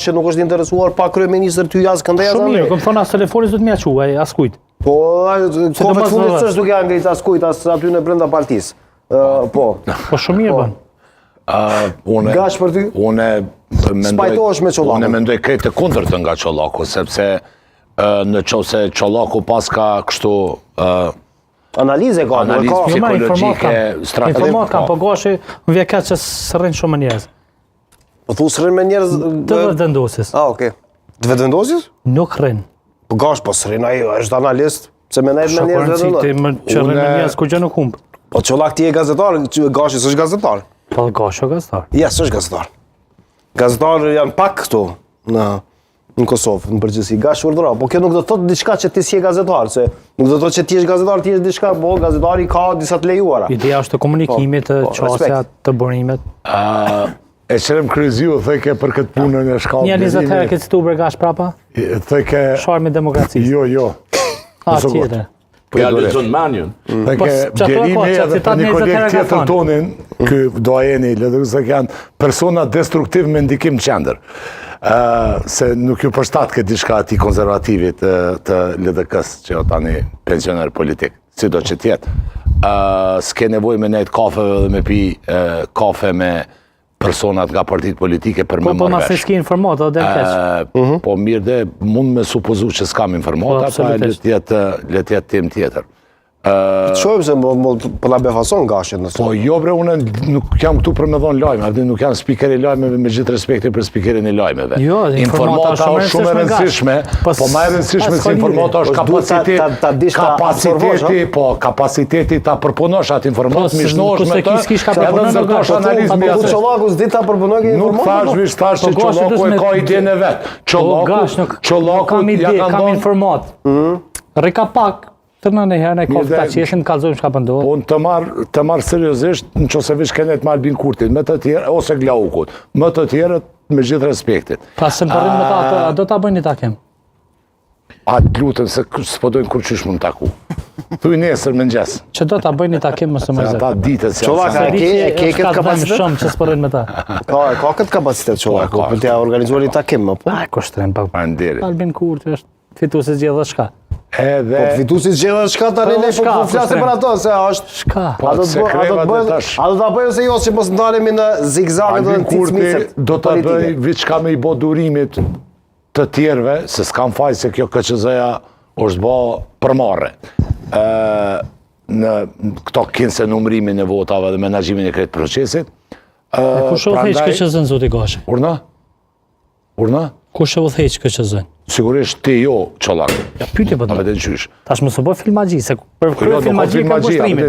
që nuk është interesuar pa kryeministër ty as këndeja Shumë mirë, kam thonë as telefoni s'do të më quaj, as kujt. Po, kohë fundit s'është duke ja ngrit as kujt as aty në brenda partisë. Po. Po shumë mirë bën. Gash për ty? Spajtohesh me Çollakun. Unë mendoj krejt të kundërtën nga Çollaku, sepse në qoftë se Çollaku pas ka kështu analizë ka, analizë psikologjike, strategjike. Informat kam, po gashi më vjen keq që s'rrin shumë njerëz. Po thu s'rrin me njerëz të vetvendosis. Okej. Të vetvendosis? Nuk rrin. Po gash po s'rrin, ai është analist, pse më ndajt me njerëz vetvendosis. Që rrin me njerëz kur gjë nuk humb. Po Çollak ti je gazetar, gashi s'është gazetar. Po gashi është gazetar. Ja, s'është gazetar. Gazetarë janë pak këtu në Kosovë, në përgjithësi. Gash urdhëra, po kjo nuk do të thotë diçka që ti s'je gazetar, se nuk do të thotë që ti je gazetar, ti je diçka, po gazetari ka disa të lejuara. Ideja është të komunikimit, të qasja, të burimet. E qërëm kryziu, thëjke për këtë punën e shkallë. Një 20 herë këtë stu Gash prapa? Thëjke... Sharmi demokracisë. Jo. Tjetër. Po ja lexon menjun. Thëjke Bjerimi edhe për një kolegë tjetër tonin, kë doajeni, ledhëse janë persona destruktiv me ndikim qendër. Se nuk ju përshtat këtë diçka ati konservativit të LDK-s, që o tani pensioner politik, si do që tjetë. S'ke nevoj me nejtë kafeve dhe me pi kafe me personat nga partit politike për me marrë vesh. Po nëse s'ki informata, dhe keq. Po mirë dhe mund me supozu që s'kam informata, pa le tjetë tim tjetër. Të shojmë se po la befason Gashin nëse. Po jo bre, unë nuk jam këtu për me dhonë lajme, nuk jam spikeri lajmeve me gjithë respekti për spikerin e lajmeve. Jo, informata është shumë e rëndësishme, po ma e rëndësishme se informata është kapaciteti ta përpunosh atë informatë, mishnosh me të, edhe ndërkosh analizmi asë. Çollaku s'di ta përpunoj këtë informatë? Nuk thash thash që Çollaku e ka idenë e vetë. Çollaku ja ka kam informat. Rika pak. Të në herë në kofë ta qeshim, kalzojmë shka pëndohë. Po të marë seriosisht, në qëse vish kenet me Albin Kurtit, me të tjerë, ose Glaukut, me të tjerët me gjithë respektit. Pas se më përrim me ta, a do ta bëjnë një takim? A të lutën se s'podojnë kur qysh mund taku. Thuj nesër me nxesë. Që do ta bëjnë një takim mësë më zërë. Ata ditët se Çollaka, ke këtë kapacitet? Shumë që s'përrin me ta. Ka këtë kapacitet Çollaku, për t'ja organizuar një takim, më po? A, kushtrim, pak. Albin Kurti është fituesi gjithë dhe shka. Po fituesi gjithë shka tani ne po flasim për ato se është shka. A do ta bëjë se jo që mos ndalemi në zigzagët dhe në cicmicet. Do ta bëj diçka me i bë durimit të tjerëve, se s'kam faj se kjo KQZ-ja është bë përmarrje. Në këto kinse numrimin e votave dhe menaxhimin e krejt procesit. Kush u theq KQZ-n zoti Gashi? Urna? Kush u theq KQZ-n? Sigurisht ti jo, Çollak. Ja pyetje po. Ta vetë qysh. Tash mos u bë filmagji, se për krye filmagji ka kushtrime.